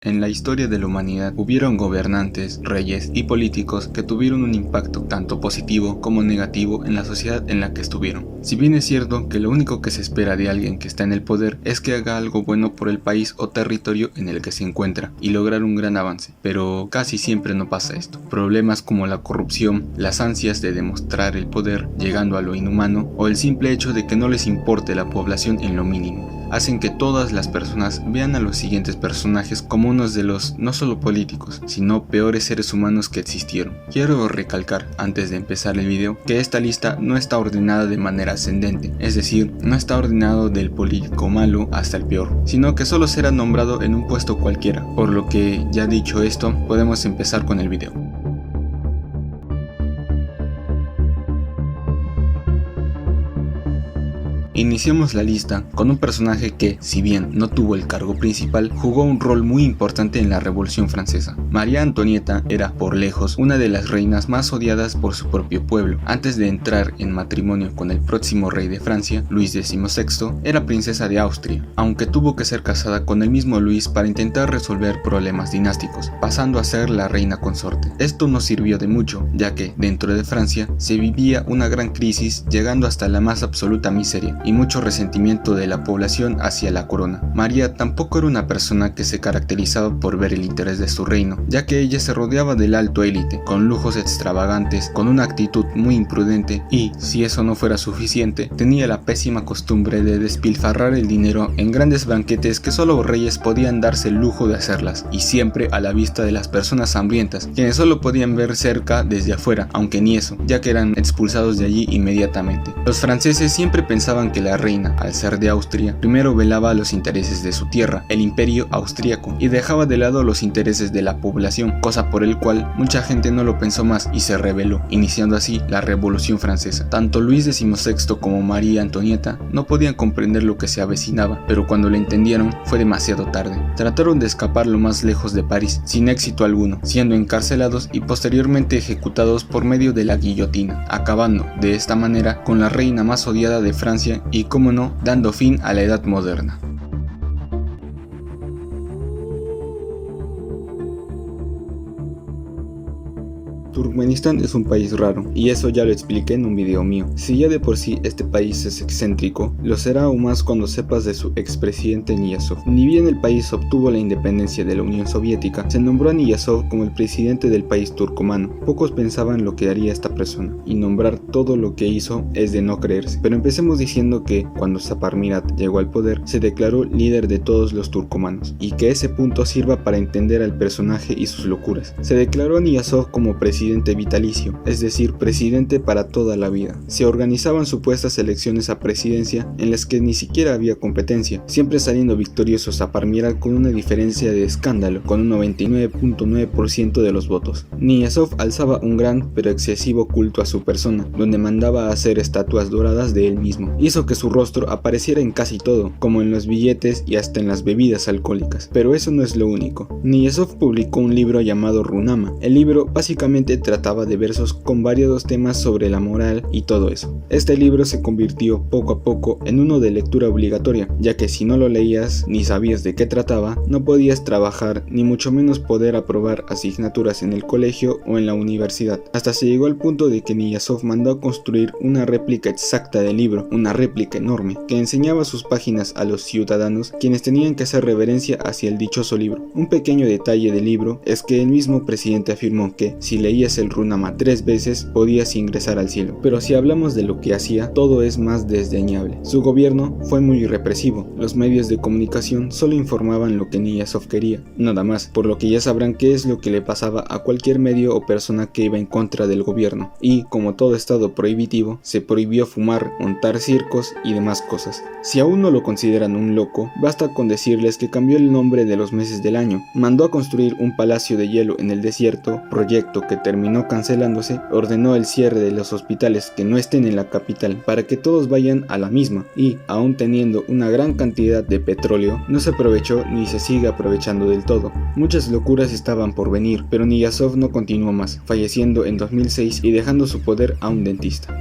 En la historia de la humanidad hubieron gobernantes, reyes y políticos que tuvieron un impacto tanto positivo como negativo en la sociedad en la que estuvieron. Si bien es cierto que lo único que se espera de alguien que está en el poder es que haga algo bueno por el país o territorio en el que se encuentra y lograr un gran avance, pero casi siempre no pasa esto. Problemas como la corrupción, las ansias de demostrar el poder llegando a lo inhumano o el simple hecho de que no les importe la población en lo mínimo hacen que todas las personas vean a los siguientes personajes como unos de los no solo políticos, sino peores seres humanos que existieron. Quiero recalcar, antes de empezar el video, que esta lista no está ordenada de manera ascendente, es decir, no está ordenado del político malo hasta el peor, sino que solo será nombrado en un puesto cualquiera, por lo que, ya dicho esto, podemos empezar con el video. Iniciamos la lista con un personaje que, si bien no tuvo el cargo principal, jugó un rol muy importante en la Revolución Francesa. María Antonieta era, por lejos, una de las reinas más odiadas por su propio pueblo. Antes de entrar en matrimonio con el próximo rey de Francia, Luis XVI, era princesa de Austria, aunque tuvo que ser casada con el mismo Luis para intentar resolver problemas dinásticos, pasando a ser la reina consorte. Esto no sirvió de mucho, ya que, dentro de Francia, se vivía una gran crisis llegando hasta la más absoluta miseria y mucho resentimiento de la población hacia la corona. María tampoco era una persona que se caracterizaba por ver el interés de su reino, ya que ella se rodeaba del alto élite, con lujos extravagantes, con una actitud muy imprudente y, si eso no fuera suficiente, tenía la pésima costumbre de despilfarrar el dinero en grandes banquetes que solo reyes podían darse el lujo de hacerlas, y siempre a la vista de las personas hambrientas, quienes solo podían ver cerca desde afuera, aunque ni eso, ya que eran expulsados de allí inmediatamente. Los franceses siempre pensaban que la reina, al ser de Austria, primero velaba los intereses de su tierra, el imperio austríaco, y dejaba de lado los intereses de la población, cosa por el cual mucha gente no lo pensó más y se rebeló, iniciando así la Revolución Francesa. Tanto Luis XVI como María Antonieta no podían comprender lo que se avecinaba, pero cuando lo entendieron fue demasiado tarde. Trataron de escapar lo más lejos de París, sin éxito alguno, siendo encarcelados y posteriormente ejecutados por medio de la guillotina, acabando de esta manera con la reina más odiada de Francia y, como no, dando fin a la Edad Moderna. Turkmenistán es un país raro, y eso ya lo expliqué en un video mío. Si ya de por sí este país es excéntrico, lo será aún más cuando sepas de su expresidente Niyazov. Ni bien el país obtuvo la independencia de la Unión Soviética, se nombró a Niyazov como el presidente del país turcomano. Pocos pensaban lo que haría esta persona, y nombrar todo lo que hizo es de no creerse. Pero empecemos diciendo que, cuando Saparmurat llegó al poder, se declaró líder de todos los turcomanos, y que ese punto sirva para entender al personaje y sus locuras. Se declaró a Niyazov como presidente vitalicio, es decir, presidente para toda la vida. Se organizaban supuestas elecciones a presidencia en las que ni siquiera había competencia, siempre saliendo victorioso Saparmurat con una diferencia de escándalo, con un 99.9% de los votos. Niyazov alzaba un gran pero excesivo culto a su persona, donde mandaba hacer estatuas doradas de él mismo. Hizo que su rostro apareciera en casi todo, como en los billetes y hasta en las bebidas alcohólicas. Pero eso no es lo único. Niyazov publicó un libro llamado Runama. El libro básicamente trataba de versos con variados temas sobre la moral y todo eso. Este libro se convirtió poco a poco en uno de lectura obligatoria, ya que si no lo leías ni sabías de qué trataba, no podías trabajar ni mucho menos poder aprobar asignaturas en el colegio o en la universidad. Hasta se llegó al punto de que Niyazov mandó a construir una réplica exacta del libro, una réplica enorme, que enseñaba sus páginas a los ciudadanos, quienes tenían que hacer reverencia hacia el dichoso libro. Un pequeño detalle del libro es que el mismo presidente afirmó que si leías el Runama 3 veces podías ingresar al cielo. Pero si hablamos de lo que hacía, todo es más desdeñable. Su gobierno fue muy represivo. Los medios de comunicación solo informaban lo que Niyazov quería, nada más, por lo que ya sabrán qué es lo que le pasaba a cualquier medio o persona que iba en contra del gobierno. Y, como todo estado prohibitivo, se prohibió fumar, montar circos y demás cosas. Si aún no lo consideran un loco, basta con decirles que cambió el nombre de los meses del año, mandó a construir un palacio de hielo en el desierto, proyecto que terminó cancelándose, ordenó el cierre de los hospitales que no estén en la capital para que todos vayan a la misma y, aún teniendo una gran cantidad de petróleo, no se aprovechó ni se sigue aprovechando del todo. Muchas locuras estaban por venir, pero Niyazov no continuó más, falleciendo en 2006 y dejando su poder a un dentista.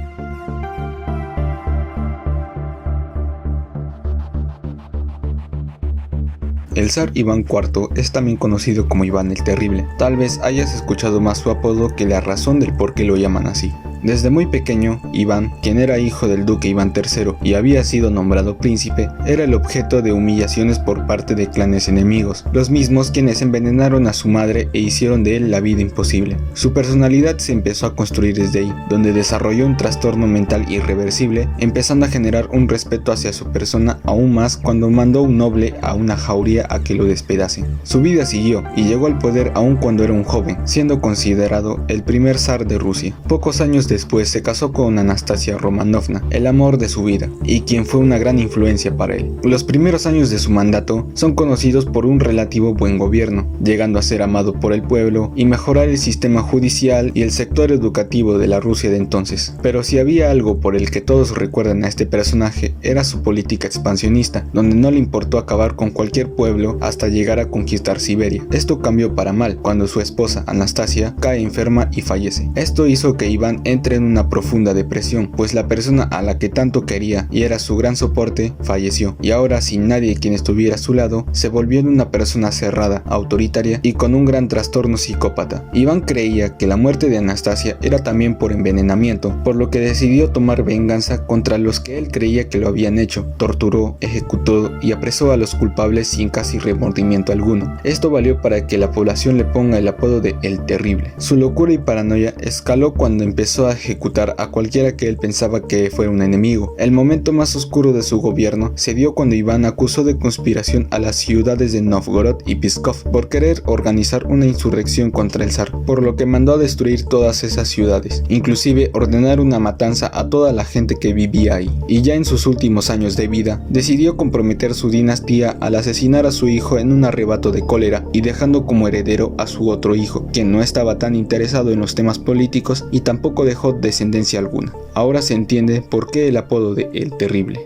El zar Iván IV es también conocido como Iván el Terrible. Tal vez hayas escuchado más su apodo que la razón del por qué lo llaman así. Desde muy pequeño, Iván, quien era hijo del duque Iván III y había sido nombrado príncipe, era el objeto de humillaciones por parte de clanes enemigos, los mismos quienes envenenaron a su madre e hicieron de él la vida imposible. Su personalidad se empezó a construir desde ahí, donde desarrolló un trastorno mental irreversible, empezando a generar un respeto hacia su persona aún más cuando mandó un noble a una jauría a que lo despedace. Su vida siguió y llegó al poder aún cuando era un joven, siendo considerado el primer zar de Rusia. Pocos años después se casó con Anastasia Romanovna, el amor de su vida, y quien fue una gran influencia para él. Los primeros años de su mandato son conocidos por un relativo buen gobierno, llegando a ser amado por el pueblo y mejorar el sistema judicial y el sector educativo de la Rusia de entonces. Pero si había algo por el que todos recuerdan a este personaje, era su política expansionista, donde no le importó acabar con cualquier pueblo hasta llegar a conquistar Siberia. Esto cambió para mal cuando su esposa Anastasia cae enferma y fallece. Esto hizo que Iván entra en una profunda depresión, pues la persona a la que tanto quería y era su gran soporte falleció, y ahora sin nadie quien estuviera a su lado, se volvió en una persona cerrada, autoritaria y con un gran trastorno psicópata. Iván creía que la muerte de Anastasia era también por envenenamiento, por lo que decidió tomar venganza contra los que él creía que lo habían hecho. Torturó, ejecutó y apresó a los culpables sin casi remordimiento alguno. Esto valió para que la población le ponga el apodo de El Terrible. Su locura y paranoia escaló cuando empezó a ejecutar a cualquiera que él pensaba que fuera un enemigo. El momento más oscuro de su gobierno se dio cuando Iván acusó de conspiración a las ciudades de Novgorod y Pskov por querer organizar una insurrección contra el zar, por lo que mandó a destruir todas esas ciudades, inclusive ordenar una matanza a toda la gente que vivía ahí. Y ya en sus últimos años de vida, decidió comprometer su dinastía al asesinar a su hijo en un arrebato de cólera y dejando como heredero a su otro hijo, quien no estaba tan interesado en los temas políticos y tampoco dejó descendencia alguna. Ahora se entiende por qué el apodo de El Terrible.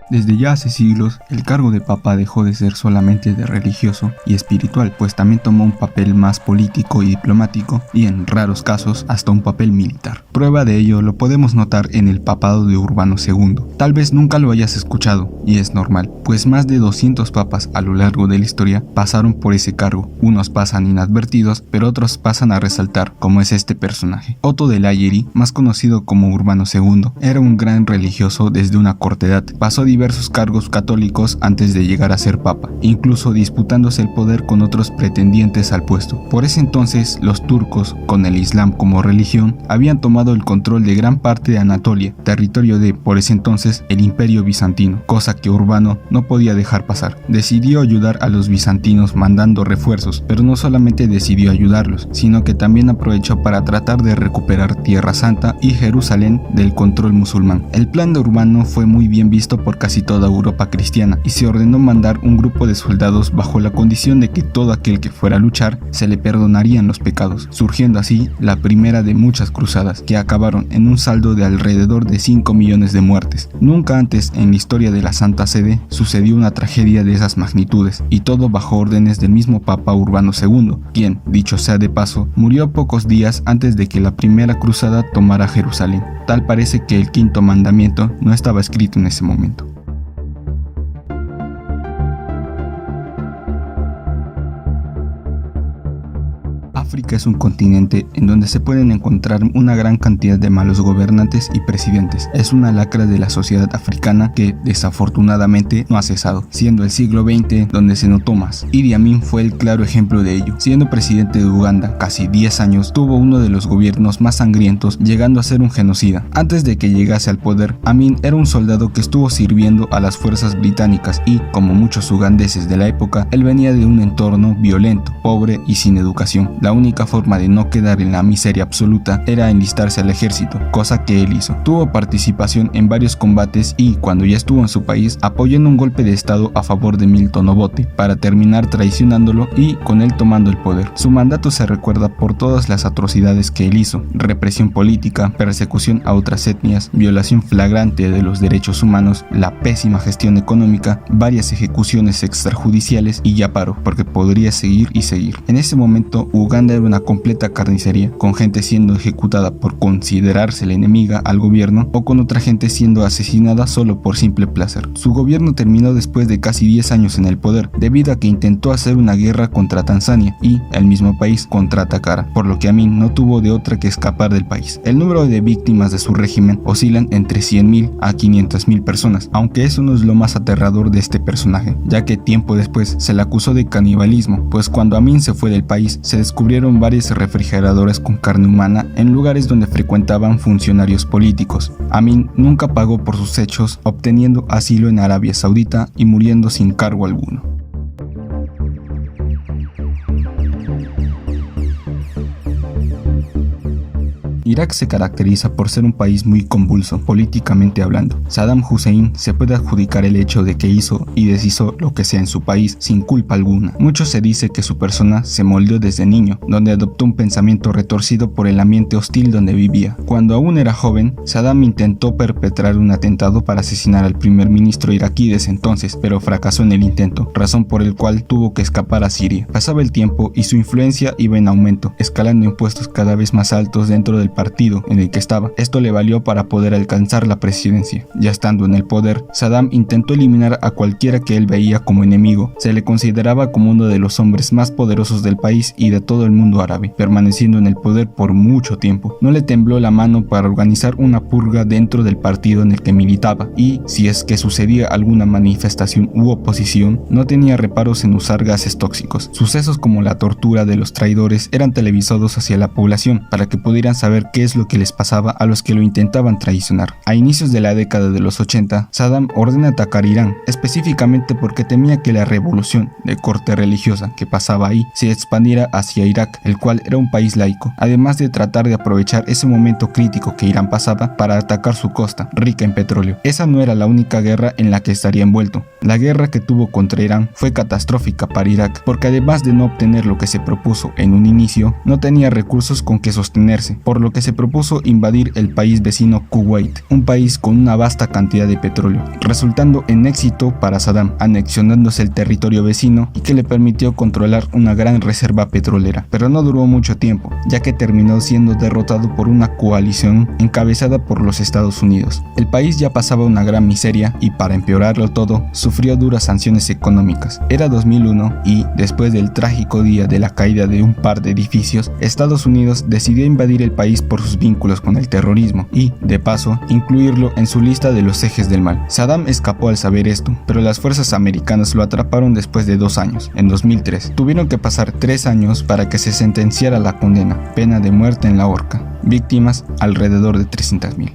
Desde ya hace siglos, el cargo de papa dejó de ser solamente de religioso y espiritual, pues también tomó un papel más político y diplomático, y en raros casos hasta un papel militar. Prueba de ello lo podemos notar en el papado de Urbano II. Tal vez nunca lo hayas escuchado, y es normal, pues más de 200 papas a lo largo de la historia pasaron por ese cargo. Unos pasan inadvertidos, pero otros pasan a resaltar, como es este personaje. Otto de Laiery, más conocido como Urbano II, era un gran religioso desde una corta edad. Pasó diversos cargos católicos antes de llegar a ser papa, incluso disputándose el poder con otros pretendientes al puesto. Por ese entonces, los turcos, con el Islam como religión, habían tomado el control de gran parte de Anatolia, territorio de, por ese entonces, el Imperio Bizantino, cosa que Urbano no podía dejar pasar. Decidió ayudar a los bizantinos mandando refuerzos, pero no solamente decidió ayudarlos, sino que también aprovechó para tratar de recuperar Tierra Santa y Jerusalén del control musulmán. El plan de Urbano fue muy bien visto por casi toda Europa cristiana, y se ordenó mandar un grupo de soldados bajo la condición de que todo aquel que fuera a luchar se le perdonarían los pecados, surgiendo así la primera de muchas cruzadas, que acabaron en un saldo de alrededor de 5 millones de muertes. Nunca antes en la historia de la Santa Sede sucedió una tragedia de esas magnitudes, y todo bajo órdenes del mismo Papa Urbano II, quien, dicho sea de paso, murió pocos días antes de que la primera cruzada tomara Jerusalén. Tal parece que el quinto mandamiento no estaba escrito en ese momento. África es un continente en donde se pueden encontrar una gran cantidad de malos gobernantes y presidentes. Es una lacra de la sociedad africana que desafortunadamente no ha cesado, siendo el siglo XX donde se notó más. Idi Amin fue el claro ejemplo de ello. Siendo presidente de Uganda casi 10 años, tuvo uno de los gobiernos más sangrientos, llegando a ser un genocida. Antes de que llegase al poder, Amin era un soldado que estuvo sirviendo a las fuerzas británicas y, como muchos ugandeses de la época, él venía de un entorno violento, pobre y sin educación. La única forma de no quedar en la miseria absoluta era enlistarse al ejército, cosa que él hizo. Tuvo participación en varios combates y, cuando ya estuvo en su país, apoyó en un golpe de estado a favor de Milton Obote, para terminar traicionándolo y con él tomando el poder. Su mandato se recuerda por todas las atrocidades que él hizo: represión política, persecución a otras etnias, violación flagrante de los derechos humanos, la pésima gestión económica, varias ejecuciones extrajudiciales y ya paro, porque podría seguir y seguir. En ese momento, Uganda Irán era una completa carnicería, con gente siendo ejecutada por considerarse la enemiga al gobierno o con otra gente siendo asesinada solo por simple placer. Su gobierno terminó después de casi 10 años en el poder, debido a que intentó hacer una guerra contra Tanzania y el mismo país contraatacara, por lo que Amin no tuvo de otra que escapar del país. El número de víctimas de su régimen oscilan entre 100.000 a 500.000 personas, aunque eso no es lo más aterrador de este personaje, ya que tiempo después se le acusó de canibalismo, pues cuando Amin se fue del país se descubrieron varias refrigeradoras con carne humana en lugares donde frecuentaban funcionarios políticos. Amin nunca pagó por sus hechos, obteniendo asilo en Arabia Saudita y muriendo sin cargo alguno. Irak se caracteriza por ser un país muy convulso, políticamente hablando. Saddam Hussein se puede adjudicar el hecho de que hizo y deshizo lo que sea en su país sin culpa alguna. Mucho se dice que su persona se moldeó desde niño, donde adoptó un pensamiento retorcido por el ambiente hostil donde vivía. Cuando aún era joven, Saddam intentó perpetrar un atentado para asesinar al primer ministro iraquí de ese entonces, pero fracasó en el intento, razón por el cual tuvo que escapar a Siria. Pasaba el tiempo y su influencia iba en aumento, escalando en puestos cada vez más altos dentro del partido en el que estaba. Esto le valió para poder alcanzar la presidencia. Ya estando en el poder, Saddam intentó eliminar a cualquiera que él veía como enemigo. Se le consideraba como uno de los hombres más poderosos del país y de todo el mundo árabe, permaneciendo en el poder por mucho tiempo. No le tembló la mano para organizar una purga dentro del partido en el que militaba, y si es que sucedía alguna manifestación u oposición, no tenía reparos en usar gases tóxicos. Sucesos como la tortura de los traidores eran televisados hacia la población para que pudieran saber qué es lo que les pasaba a los que lo intentaban traicionar. A inicios de la década de los 80, Saddam ordena atacar Irán, específicamente porque temía que la revolución de corte religiosa que pasaba ahí se expandiera hacia Irak, el cual era un país laico, además de tratar de aprovechar ese momento crítico que Irán pasaba para atacar su costa, rica en petróleo. Esa no era la única guerra en la que estaría envuelto. La guerra que tuvo contra Irán fue catastrófica para Irak, porque además de no obtener lo que se propuso en un inicio, no tenía recursos con que sostenerse, por lo que se propuso invadir el país vecino Kuwait, un país con una vasta cantidad de petróleo, resultando en éxito para Saddam, anexionándose el territorio vecino y que le permitió controlar una gran reserva petrolera. Pero no duró mucho tiempo, ya que terminó siendo derrotado por una coalición encabezada por los Estados Unidos. El país ya pasaba una gran miseria y, para empeorarlo todo, sufrió duras sanciones económicas. Era 2001 y, después del trágico día de la caída de un par de edificios, Estados Unidos decidió invadir el país por sus vínculos con el terrorismo y, de paso, incluirlo en su lista de los ejes del mal. Saddam escapó al saber esto, pero las fuerzas americanas lo atraparon después de 2 años, en 2003. Tuvieron que pasar 3 años para que se sentenciara la condena, pena de muerte en la horca. Víctimas alrededor de 300.000.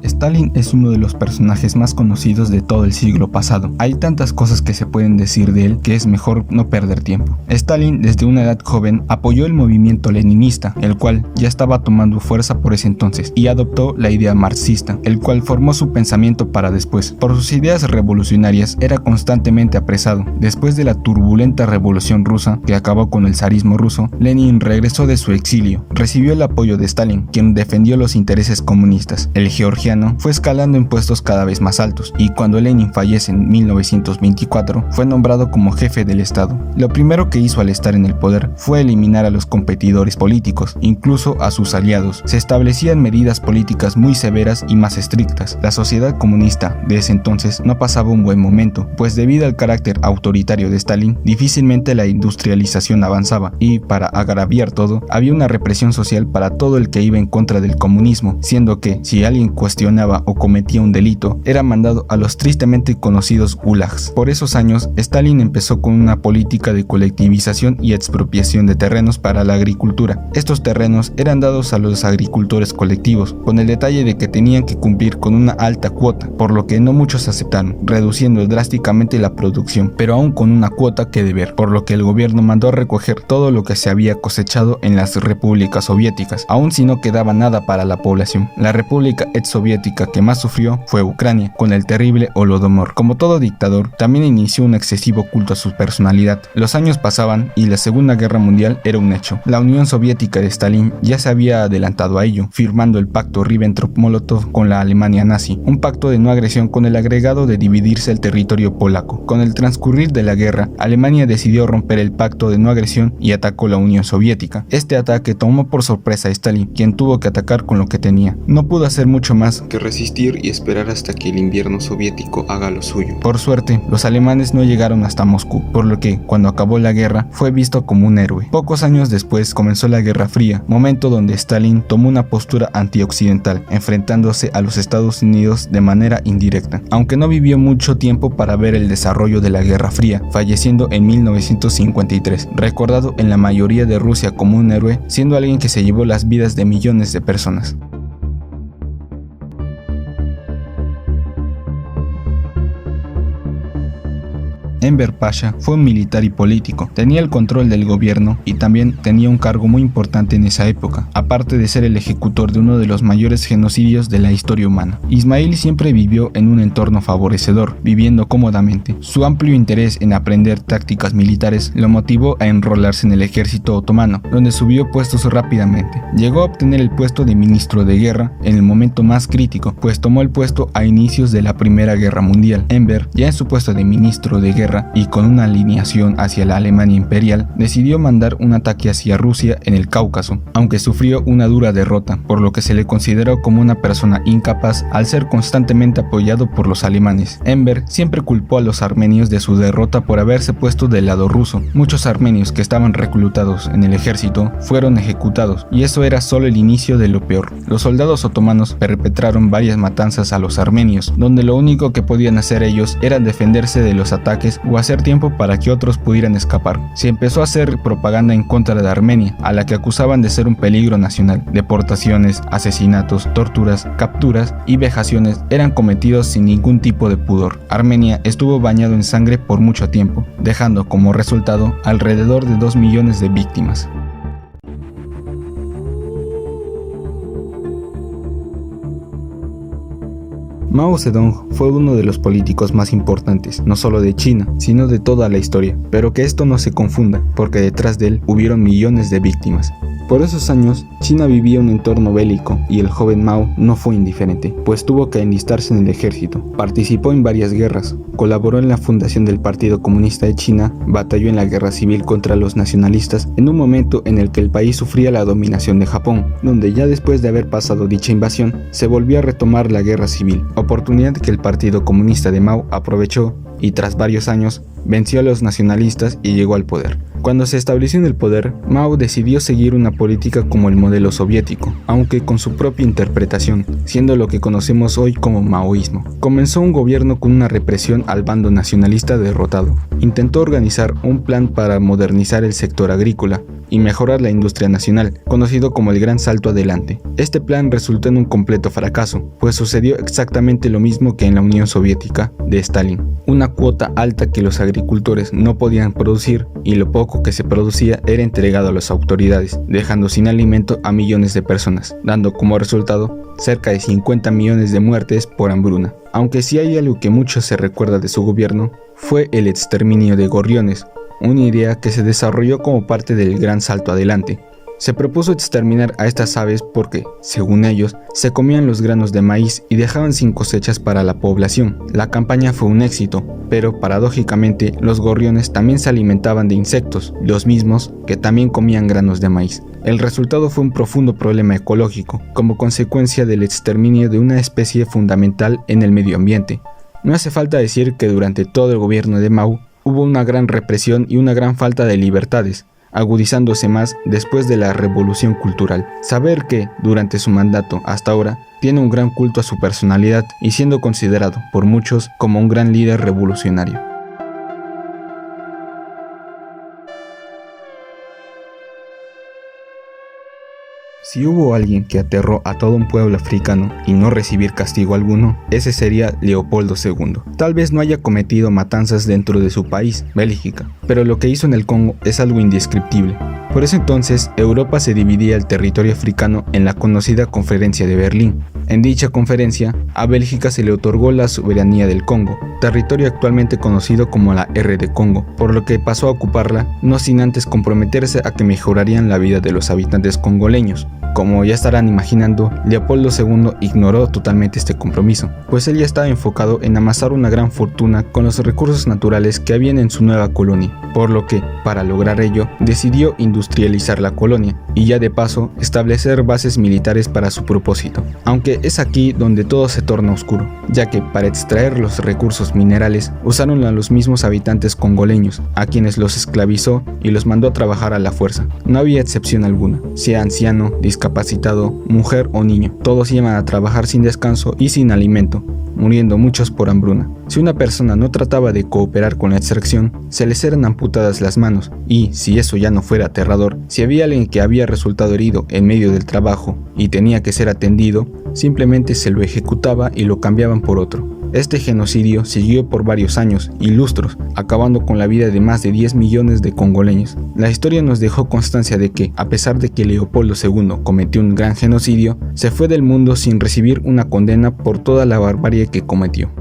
Stalin es uno de los personajes más conocidos de todo el siglo pasado. Hay tantas cosas que se pueden decir de él que es mejor no perder tiempo. Stalin, desde una edad joven, apoyó el movimiento leninista, el cual ya estaba tomando fuerza por ese entonces, y adoptó la idea marxista, el cual formó su pensamiento para después. Por sus ideas revolucionarias era constantemente apresado. Después de la turbulenta revolución rusa que acabó con el zarismo ruso, Lenin regresó de su exilio. Recibió el apoyo de Stalin, quien defendió los intereses comunistas. El georgiano fue escalando en puestos cada vez más altos, y cuando Lenin fallece en 1924, fue nombrado como jefe del Estado. Lo primero que hizo al estar en el poder fue eliminar a los competidores políticos, incluso a sus aliados. Se establecían medidas políticas muy severas y más estrictas. La sociedad comunista de ese entonces no pasaba un buen momento, pues debido al carácter autoritario de Stalin, difícilmente la industrialización avanzaba, y para agraviar todo, había una represión social para todo el que iba en contra del comunismo, siendo que, si alguien cuestionaba o cometía un delito, era mandado a los tristemente conocidos gulags. Por esos años, Stalin empezó con una política de colectivización y expropiación de terrenos para la agricultura. Estos terrenos eran dados a los agricultores colectivos, con el detalle de que tenían que cumplir con una alta cuota, por lo que no muchos aceptaron, reduciendo drásticamente la producción, pero aún con una cuota que deber, por lo que el gobierno mandó recoger todo lo que se había cosechado en las repúblicas soviéticas, aun si no quedaba nada para la población. La república exsoviética Soviética que más sufrió fue Ucrania, con el terrible Holodomor. Como todo dictador, también inició un excesivo culto a su personalidad. Los años pasaban y la Segunda Guerra Mundial era un hecho. La Unión Soviética de Stalin ya se había adelantado a ello, firmando el pacto Ribbentrop-Molotov con la Alemania nazi, un pacto de no agresión con el agregado de dividirse el territorio polaco. Con el transcurrir de la guerra, Alemania decidió romper el pacto de no agresión y atacó la Unión Soviética. Este ataque tomó por sorpresa a Stalin, quien tuvo que atacar con lo que tenía. No pudo hacer mucho más que resistir y esperar hasta que el invierno soviético haga lo suyo. Por suerte, los alemanes no llegaron hasta Moscú, por lo que, cuando acabó la guerra, fue visto como un héroe. Pocos años después comenzó la Guerra Fría, momento donde Stalin tomó una postura antioccidental, enfrentándose a los Estados Unidos de manera indirecta, aunque no vivió mucho tiempo para ver el desarrollo de la Guerra Fría, falleciendo en 1953, recordado en la mayoría de Rusia como un héroe, siendo alguien que se llevó las vidas de millones de personas. Enver Pasha fue un militar y político, tenía el control del gobierno y también tenía un cargo muy importante en esa época, aparte de ser el ejecutor de uno de los mayores genocidios de la historia humana. Ismail siempre vivió en un entorno favorecedor, viviendo cómodamente. Su amplio interés en aprender tácticas militares lo motivó a enrolarse en el ejército otomano, donde subió puestos rápidamente. Llegó a obtener el puesto de ministro de guerra en el momento más crítico, pues tomó el puesto a inicios de la Primera Guerra Mundial. Enver, ya en su puesto de ministro de guerra y con una alineación hacia la Alemania imperial, decidió mandar un ataque hacia Rusia en el Cáucaso, aunque sufrió una dura derrota, por lo que se le consideró como una persona incapaz al ser constantemente apoyado por los alemanes. Enver siempre culpó a los armenios de su derrota por haberse puesto del lado ruso. Muchos armenios que estaban reclutados en el ejército fueron ejecutados, y eso era solo el inicio de lo peor. Los soldados otomanos perpetraron varias matanzas a los armenios, donde lo único que podían hacer ellos era defenderse de los ataques o hacer tiempo para que otros pudieran escapar. Se empezó a hacer propaganda en contra de Armenia, a la que acusaban de ser un peligro nacional. Deportaciones, asesinatos, torturas, capturas y vejaciones eran cometidos sin ningún tipo de pudor. Armenia estuvo bañado en sangre por mucho tiempo, dejando como resultado alrededor de 2 millones de víctimas. Mao Zedong fue uno de los políticos más importantes, no solo de China, sino de toda la historia, pero que esto no se confunda, porque detrás de él hubieron millones de víctimas. Por esos años, China vivía un entorno bélico y el joven Mao no fue indiferente, pues tuvo que enlistarse en el ejército. Participó en varias guerras, colaboró en la fundación del Partido Comunista de China, batalló en la guerra civil contra los nacionalistas en un momento en el que el país sufría la dominación de Japón, donde ya después de haber pasado dicha invasión, se volvió a retomar la guerra civil, oportunidad que el Partido Comunista de Mao aprovechó y tras varios años venció a los nacionalistas y llegó al poder. Cuando se estableció en el poder, Mao decidió seguir una política como el modelo soviético, aunque con su propia interpretación, siendo lo que conocemos hoy como maoísmo. Comenzó un gobierno con una represión al bando nacionalista derrotado. Intentó organizar un plan para modernizar el sector agrícola y mejorar la industria nacional, conocido como el Gran Salto Adelante. Este plan resultó en un completo fracaso, pues sucedió exactamente lo mismo que en la Unión Soviética de Stalin. Una cuota alta que los agricultores no podían producir y lo poco que se producía era entregado a las autoridades, dejando sin alimento a millones de personas, dando como resultado cerca de 50 millones de muertes por hambruna. Aunque sí hay algo que mucho se recuerda de su gobierno, fue el exterminio de gorriones, una idea que se desarrolló como parte del Gran Salto Adelante. Se propuso exterminar a estas aves porque, según ellos, se comían los granos de maíz y dejaban sin cosechas para la población. La campaña fue un éxito, pero paradójicamente los gorriones también se alimentaban de insectos, los mismos que también comían granos de maíz. El resultado fue un profundo problema ecológico, como consecuencia del exterminio de una especie fundamental en el medio ambiente. No hace falta decir que durante todo el gobierno de Mao hubo una gran represión y una gran falta de libertades, agudizándose más después de la revolución cultural. Saber que, durante su mandato hasta ahora, tiene un gran culto a su personalidad y siendo considerado por muchos como un gran líder revolucionario. Si hubo alguien que aterró a todo un pueblo africano y no recibir castigo alguno, ese sería Leopoldo II. Tal vez no haya cometido matanzas dentro de su país, Bélgica, pero lo que hizo en el Congo es algo indescriptible. Por ese entonces, Europa se dividía el territorio africano en la conocida Conferencia de Berlín, En dicha conferencia, a Bélgica se le otorgó la soberanía del Congo, territorio actualmente conocido como la R de Congo, por lo que pasó a ocuparla, no sin antes comprometerse a que mejorarían la vida de los habitantes congoleños. Como ya estarán imaginando, Leopoldo II ignoró totalmente este compromiso, pues él ya estaba enfocado en amasar una gran fortuna con los recursos naturales que habían en su nueva colonia, por lo que, para lograr ello, decidió industrializar la colonia y ya de paso establecer bases militares para su propósito. Aunque es aquí donde todo se torna oscuro, ya que para extraer los recursos minerales usaron a los mismos habitantes congoleños, a quienes los esclavizó y los mandó a trabajar a la fuerza. No había excepción alguna, sea anciano, discapacitado, mujer o niño, todos iban a trabajar sin descanso y sin alimento, muriendo muchos por hambruna. Si una persona no trataba de cooperar con la extracción, se les eran amputadas las manos y, si eso ya no fuera aterrador, si había alguien que había resultado herido en medio del trabajo y tenía que ser atendido, simplemente se lo ejecutaba y lo cambiaban por otro. Este genocidio siguió por varios años y lustros, acabando con la vida de más de 10 millones de congoleños. La historia nos dejó constancia de que, a pesar de que Leopoldo II cometió un gran genocidio, se fue del mundo sin recibir una condena por toda la barbarie que cometió.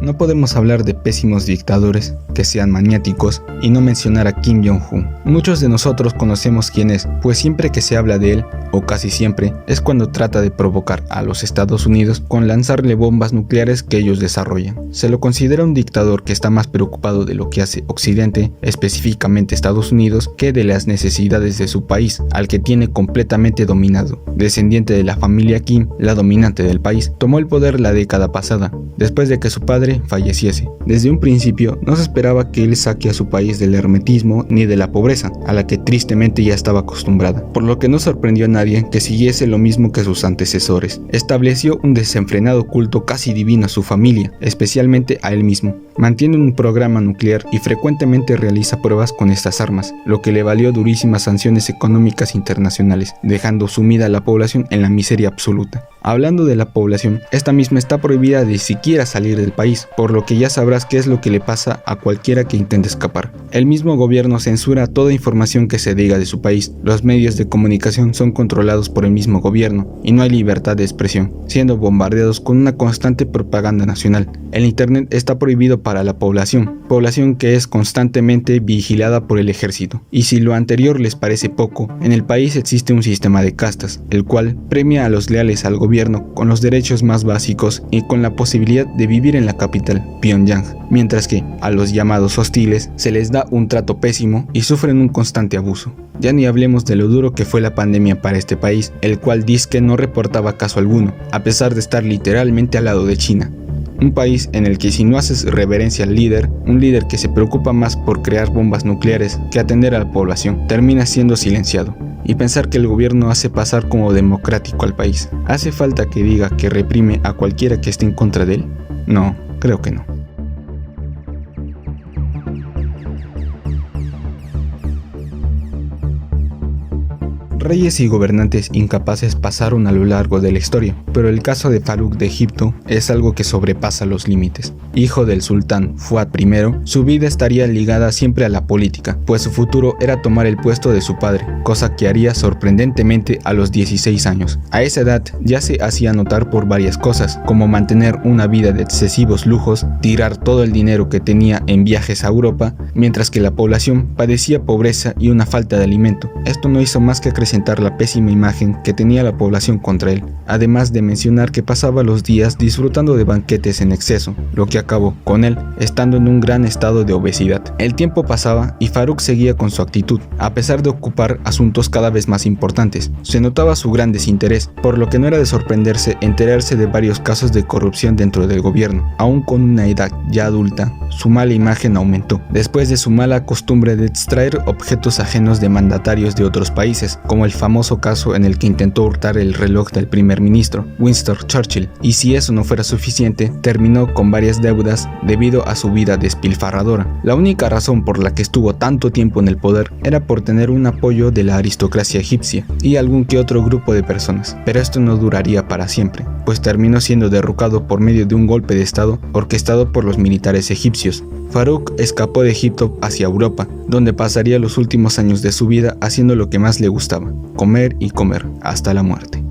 No podemos hablar de pésimos dictadores que sean maniáticos y no mencionar a Kim Jong-un. Muchos de nosotros conocemos quién es, pues siempre que se habla de él, o casi siempre, es cuando trata de provocar a los Estados Unidos con lanzarle bombas nucleares que ellos desarrollan. Se lo considera un dictador que está más preocupado de lo que hace Occidente, específicamente Estados Unidos, que de las necesidades de su país, al que tiene completamente dominado. Descendiente de la familia Kim, la dominante del país, tomó el poder la década pasada, después de que su padre falleciese. Desde un principio no se esperaba que él saque a su país del hermetismo ni de la pobreza, a la que tristemente ya estaba acostumbrada, por lo que no sorprendió a nadie que siguiese lo mismo que sus antecesores. Estableció un desenfrenado culto casi divino a su familia, especialmente a él mismo. Mantiene un programa nuclear y frecuentemente realiza pruebas con estas armas, lo que le valió durísimas sanciones económicas internacionales, dejando sumida a la población en la miseria absoluta. Hablando de la población, esta misma está prohibida de siquiera salir del país, por lo que ya sabrás qué es lo que le pasa a cualquiera que intente escapar. El mismo gobierno censura toda información que se diga de su país, los medios de comunicación son controlados por el mismo gobierno y no hay libertad de expresión, siendo bombardeados con una constante propaganda nacional. El internet está prohibido para la población que es constantemente vigilada por el ejército. Y si lo anterior les parece poco, en el país existe un sistema de castas, el cual premia a los leales al gobierno con los derechos más básicos y con la posibilidad de vivir en la capital, Pyongyang, mientras que a los llamados hostiles se les da un trato pésimo y sufren un constante abuso. Ya ni hablemos de lo duro que fue la pandemia para este país, el cual dizque no reportaba caso alguno, a pesar de estar literalmente al lado de China. Un país en el que si no haces reverencia al líder, un líder que se preocupa más por crear bombas nucleares que atender a la población, termina siendo silenciado. Y pensar que el gobierno hace pasar como democrático al país. ¿Hace falta que diga que reprime a cualquiera que esté en contra de él? No, creo que no. Reyes y gobernantes incapaces pasaron a lo largo de la historia, pero el caso de Farouk de Egipto es algo que sobrepasa los límites. Hijo del sultán Fuad I, su vida estaría ligada siempre a la política, pues su futuro era tomar el puesto de su padre, cosa que haría sorprendentemente a los 16 años. A esa edad ya se hacía notar por varias cosas, como mantener una vida de excesivos lujos, tirar todo el dinero que tenía en viajes a Europa, mientras que la población padecía pobreza y una falta de alimento. Esto no hizo más que acrecentar la pésima imagen que tenía la población contra él, además de mencionar que pasaba los días disfrutando de banquetes en exceso, lo que acabó con él estando en un gran estado de obesidad. El tiempo pasaba y Farouk seguía con su actitud, a pesar de ocupar asuntos cada vez más importantes. Se notaba su gran desinterés, por lo que no era de sorprenderse enterarse de varios casos de corrupción dentro del gobierno. Aún con una edad ya adulta, su mala imagen aumentó, después de su mala costumbre de extraer objetos ajenos de mandatarios de otros países, como el famoso caso en el que intentó hurtar el reloj del primer ministro, Winston Churchill, y si eso no fuera suficiente, terminó con varias deudas debido a su vida despilfarradora. La única razón por la que estuvo tanto tiempo en el poder era por tener un apoyo de la aristocracia egipcia y algún que otro grupo de personas, pero esto no duraría para siempre, pues terminó siendo derrocado por medio de un golpe de estado orquestado por los militares egipcios. Farouk escapó de Egipto hacia Europa, donde pasaría los últimos años de su vida haciendo lo que más le gustaba, comer y comer, hasta la muerte.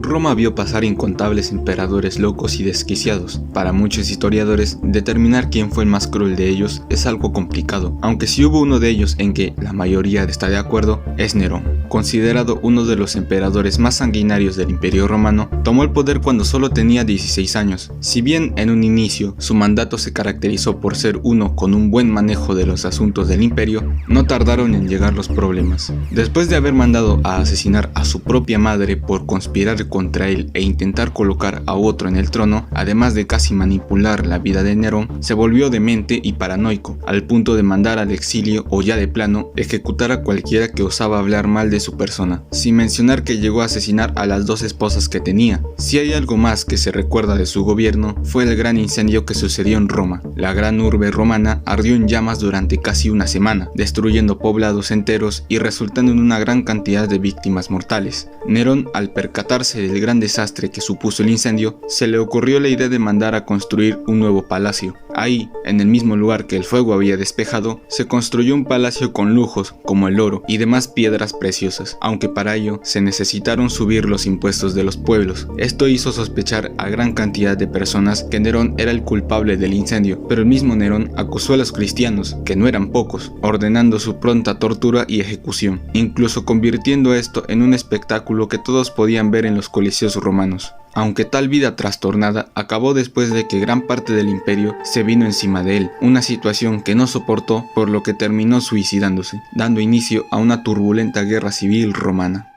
Roma vio pasar incontables emperadores locos y desquiciados. Para muchos historiadores, determinar quién fue el más cruel de ellos es algo complicado, aunque sí hubo uno de ellos en que la mayoría está de acuerdo, es Nerón. Considerado uno de los emperadores más sanguinarios del Imperio Romano, tomó el poder cuando solo tenía 16 años. Si bien en un inicio su mandato se caracterizó por ser uno con un buen manejo de los asuntos del imperio, no tardaron en llegar los problemas. Después de haber mandado a asesinar a su propia madre por conspirar contra él e intentar colocar a otro en el trono, además de casi manipular la vida de Nerón, se volvió demente y paranoico, al punto de mandar al exilio o ya de plano ejecutar a cualquiera que osaba hablar mal de su persona, sin mencionar que llegó a asesinar a las 2 esposas que tenía. Si hay algo más que se recuerda de su gobierno, fue el gran incendio que sucedió en Roma. La gran urbe romana ardió en llamas durante casi una semana, destruyendo poblados enteros y resultando en una gran cantidad de víctimas mortales. Nerón, al percatarse del gran desastre que supuso el incendio, se le ocurrió la idea de mandar a construir un nuevo palacio. Ahí, en el mismo lugar que el fuego había despejado, se construyó un palacio con lujos como el oro y demás piedras preciosas, aunque para ello se necesitaron subir los impuestos de los pueblos. Esto hizo sospechar a gran cantidad de personas que Nerón era el culpable del incendio, pero el mismo Nerón acusó a los cristianos, que no eran pocos, ordenando su pronta tortura y ejecución, incluso convirtiendo esto en un espectáculo que todos podían ver en los coliseos romanos. Aunque tal vida trastornada acabó después de que gran parte del imperio se vino encima de él, una situación que no soportó, por lo que terminó suicidándose, dando inicio a una turbulenta guerra civil romana.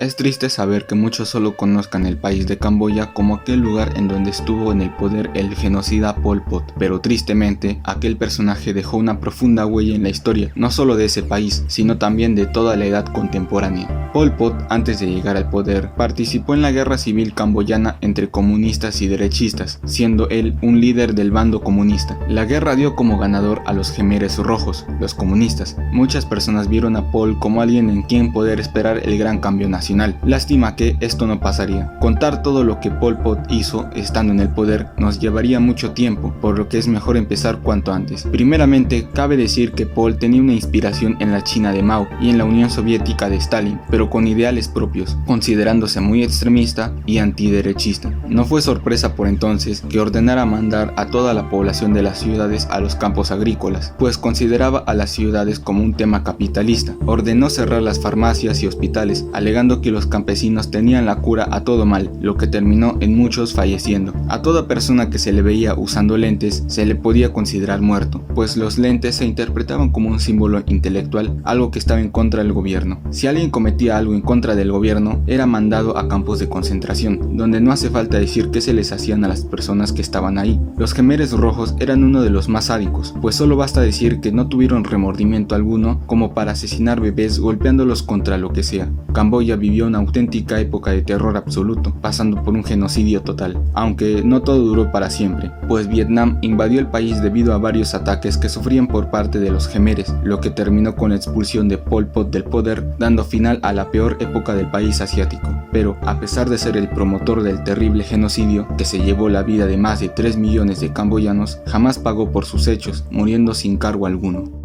Es triste saber que muchos solo conozcan el país de Camboya como aquel lugar en donde estuvo en el poder el genocida Pol Pot, pero tristemente aquel personaje dejó una profunda huella en la historia, no solo de ese país, sino también de toda la edad contemporánea. Pol Pot, antes de llegar al poder, participó en la guerra civil camboyana entre comunistas y derechistas, siendo él un líder del bando comunista. La guerra dio como ganador a los Jemeres Rojos, los comunistas. Muchas personas vieron a Pol como alguien en quien poder esperar el gran cambio nacional. Lástima que esto no pasaría. Contar todo lo que Pol Pot hizo estando en el poder nos llevaría mucho tiempo, por lo que es mejor empezar cuanto antes. Primeramente, cabe decir que Pol tenía una inspiración en la China de Mao y en la Unión Soviética de Stalin, pero con ideales propios, considerándose muy extremista y antiderechista. No fue sorpresa por entonces que ordenara mandar a toda la población de las ciudades a los campos agrícolas, pues consideraba a las ciudades como un tema capitalista. Ordenó cerrar las farmacias y hospitales, alegando que los campesinos tenían la cura a todo mal, lo que terminó en muchos falleciendo. A toda persona que se le veía usando lentes se le podía considerar muerto, pues los lentes se interpretaban como un símbolo intelectual, algo que estaba en contra del gobierno. Si alguien cometía algo en contra del gobierno, era mandado a campos de concentración, donde no hace falta decir qué se les hacían a las personas que estaban ahí. Los Jemeres Rojos eran uno de los más sádicos, pues solo basta decir que no tuvieron remordimiento alguno como para asesinar bebés golpeándolos contra lo que sea. Camboya vivió una auténtica época de terror absoluto, pasando por un genocidio total, aunque no todo duró para siempre, pues Vietnam invadió el país debido a varios ataques que sufrían por parte de los Jemeres, lo que terminó con la expulsión de Pol Pot del poder, dando final a la peor época del país asiático. Pero, a pesar de ser el promotor del terrible genocidio, que se llevó la vida de más de 3 millones de camboyanos, jamás pagó por sus hechos, muriendo sin cargo alguno.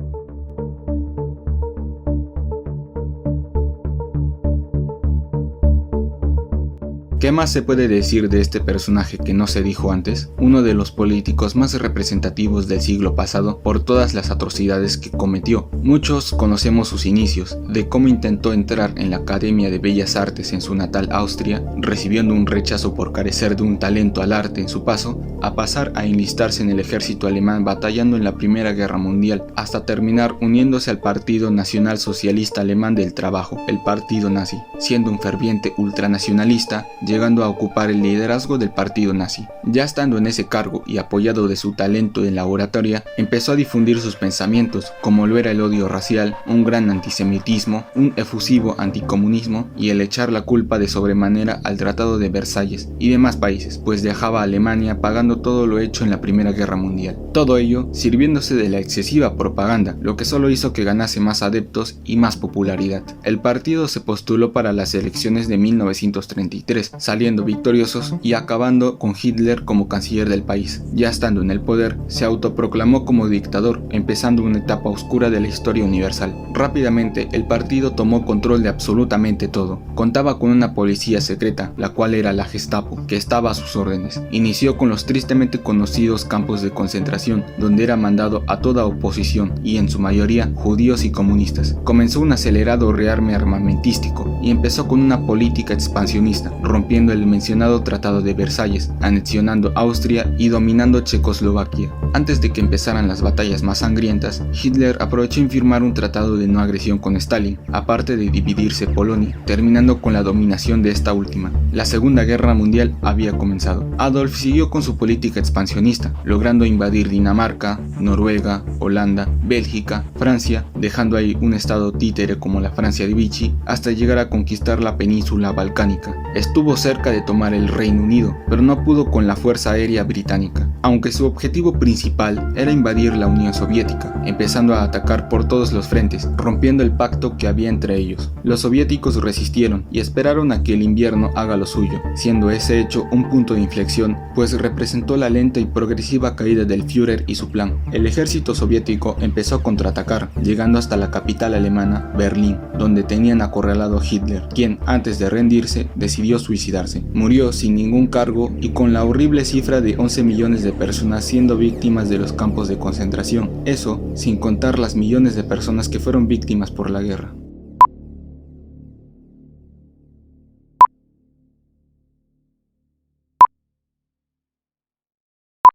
¿Qué más se puede decir de este personaje que no se dijo antes? Uno de los políticos más representativos del siglo pasado por todas las atrocidades que cometió. Muchos conocemos sus inicios, de cómo intentó entrar en la Academia de Bellas Artes en su natal Austria, recibiendo un rechazo por carecer de un talento al arte en su paso, a pasar a enlistarse en el ejército alemán batallando en la Primera Guerra Mundial, hasta terminar uniéndose al Partido Nacional Socialista Alemán del Trabajo, el partido nazi, siendo un ferviente ultranacionalista, llegando a ocupar el liderazgo del partido nazi. Ya estando en ese cargo y apoyado de su talento en la oratoria, empezó a difundir sus pensamientos, como lo era el odio racial, un gran antisemitismo, un efusivo anticomunismo y el echar la culpa de sobremanera al Tratado de Versalles y demás países, pues dejaba a Alemania pagando todo lo hecho en la Primera Guerra Mundial. Todo ello sirviéndose de la excesiva propaganda, lo que solo hizo que ganase más adeptos y más popularidad. El partido se postuló para las elecciones de 1933, saliendo victoriosos y acabando con Hitler como canciller del país. Ya estando en el poder, se autoproclamó como dictador, empezando una etapa oscura de la historia universal. Rápidamente, el partido tomó control de absolutamente todo. Contaba con una policía secreta, la cual era la Gestapo, que estaba a sus órdenes. Inició con los tristemente conocidos campos de concentración, donde era mandado a toda oposición, y en su mayoría judíos y comunistas. Comenzó un acelerado rearme armamentístico, y empezó con una política expansionista, rompiendo el mencionado Tratado de Versalles, anexionando Austria y dominando Checoslovaquia. Antes de que empezaran las batallas más sangrientas, Hitler aprovechó en firmar un tratado de no agresión con Stalin, aparte de dividirse Polonia, terminando con la dominación de esta última. La Segunda Guerra Mundial había comenzado. Adolf siguió con su política expansionista, logrando invadir Dinamarca, Noruega, Holanda, Bélgica, Francia, dejando ahí un estado títere como la Francia de Vichy, hasta llegar a conquistar la península balcánica. Estuvo cerca de tomar el Reino Unido, pero no pudo con la Fuerza Aérea Británica, aunque su objetivo principal era invadir la Unión Soviética, empezando a atacar por todos los frentes, rompiendo el pacto que había entre ellos. Los soviéticos resistieron y esperaron a que el invierno haga lo suyo, siendo ese hecho un punto de inflexión, pues representó la lenta y progresiva caída del Führer y su plan. El ejército soviético empezó a contraatacar, llegando hasta la capital alemana, Berlín, donde tenían acorralado a Hitler, quien, antes de rendirse, decidió suicidarse. Murió sin ningún cargo y con la horrible cifra de 11 millones de personas siendo víctimas de los campos de concentración, eso sin contar las millones de personas que fueron víctimas por la guerra.